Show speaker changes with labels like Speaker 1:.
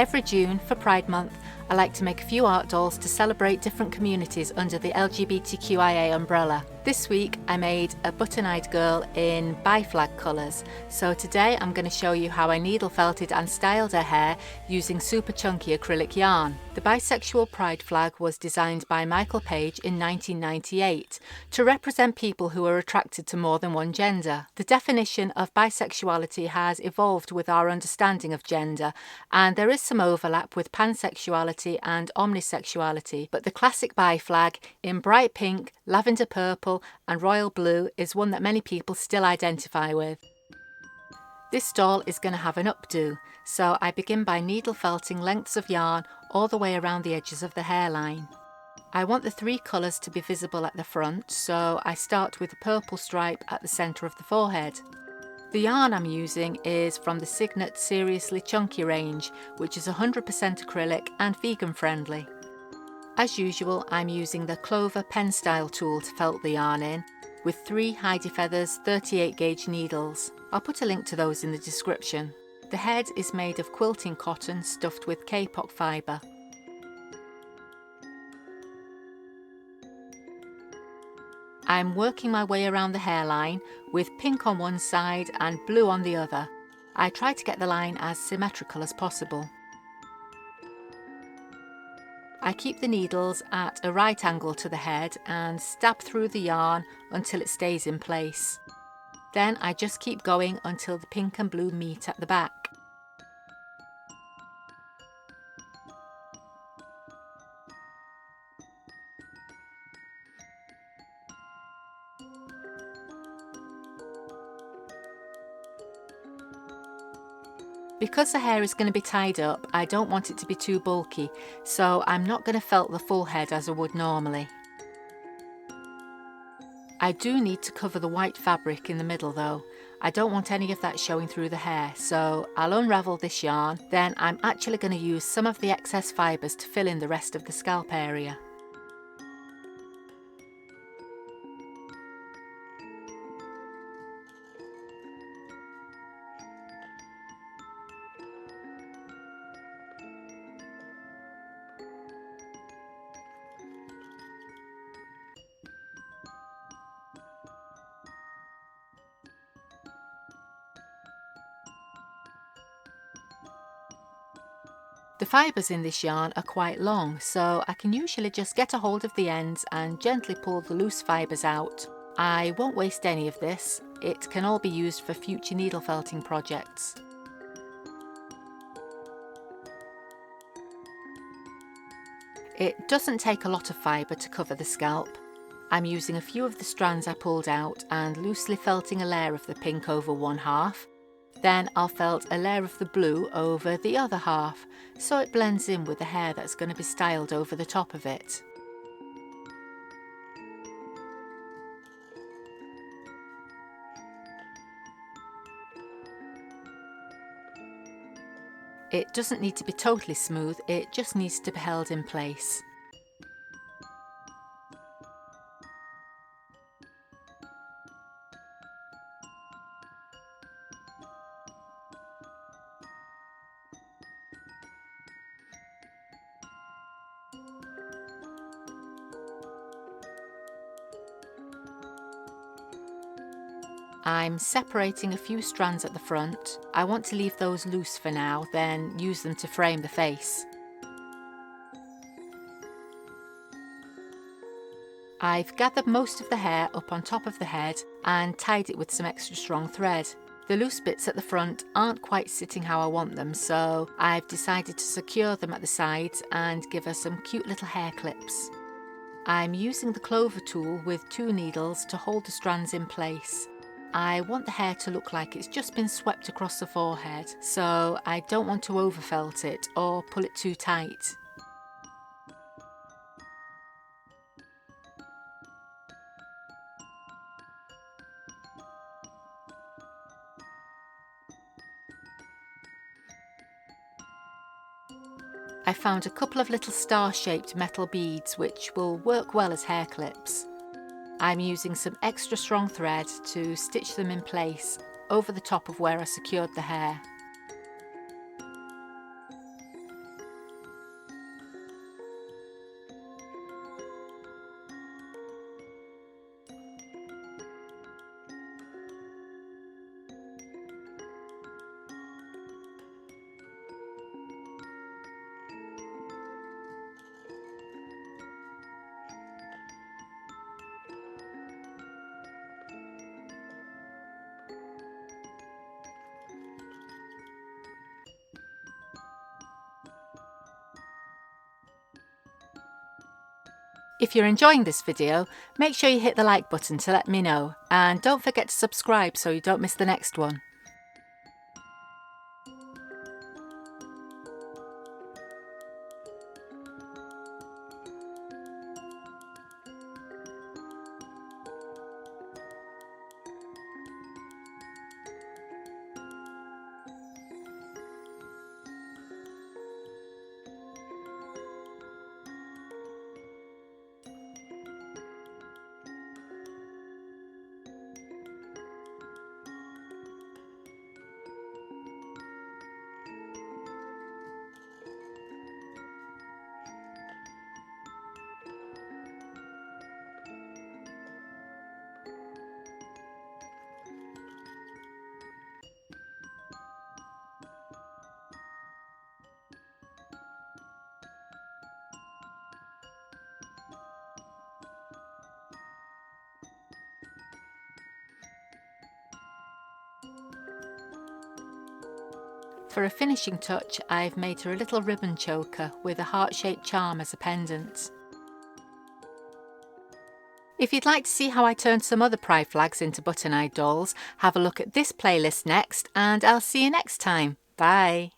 Speaker 1: Every June, for Pride Month, I like to make a few art dolls to celebrate different communities under the LGBTQIA umbrella. This week I made a button-eyed girl in bi-flag colours, so today I'm going to show you how I needle felted and styled her hair using super chunky acrylic yarn. The bisexual pride flag was designed by Michael Page in 1998 to represent people who are attracted to more than one gender. The definition of bisexuality has evolved with our understanding of gender, and there is some overlap with pansexuality and omnisexuality, but the classic bi flag in bright pink, lavender purple and royal blue is one that many people still identify with. This doll is going to have an updo, so I begin by needle felting lengths of yarn all the way around the edges of the hairline. I want the three colours to be visible at the front, so I start with a purple stripe at the centre of the forehead. The yarn I'm using is from the Signet Seriously Chunky range, which is 100% acrylic and vegan friendly. As usual, I'm using the Clover pen style tool to felt the yarn in, with 3 Heidi Feathers 38 gauge needles. I'll put a link to those in the description. The head is made of quilting cotton stuffed with kapok fibre. I'm working my way around the hairline with pink on one side and blue on the other. I try to get the line as symmetrical as possible. I keep the needles at a right angle to the head and stab through the yarn until it stays in place. Then I just keep going until the pink and blue meet at the back. Because the hair is going to be tied up, I don't want it to be too bulky, so I'm not going to felt the full head as I would normally. I do need to cover the white fabric in the middle though. I don't want any of that showing through the hair, so I'll unravel this yarn, then I'm actually going to use some of the excess fibres to fill in the rest of the scalp area. The fibres in this yarn are quite long, so I can usually just get a hold of the ends and gently pull the loose fibres out. I won't waste any of this, it can all be used for future needle felting projects. It doesn't take a lot of fibre to cover the scalp. I'm using a few of the strands I pulled out and loosely felting a layer of the pink over one half. Then I'll felt a layer of the blue over the other half, so it blends in with the hair that's going to be styled over the top of it. It doesn't need to be totally smooth, it just needs to be held in place. I'm separating a few strands at the front. I want to leave those loose for now, then use them to frame the face. I've gathered most of the hair up on top of the head and tied it with some extra strong thread. The loose bits at the front aren't quite sitting how I want them, so I've decided to secure them at the sides and give her some cute little hair clips. I'm using the Clover tool with 2 needles to hold the strands in place. I want the hair to look like it's just been swept across the forehead, so I don't want to overfelt it or pull it too tight. I found a couple of little star-shaped metal beads which will work well as hair clips. I'm using some extra strong thread to stitch them in place over the top of where I secured the hair. If you're enjoying this video, make sure you hit the like button to let me know, and don't forget to subscribe so you don't miss the next one. For a finishing touch, I've made her a little ribbon choker with a heart-shaped charm as a pendant. If you'd like to see how I turned some other pride flags into button-eyed dolls, have a look at this playlist next, and I'll see you next time. Bye!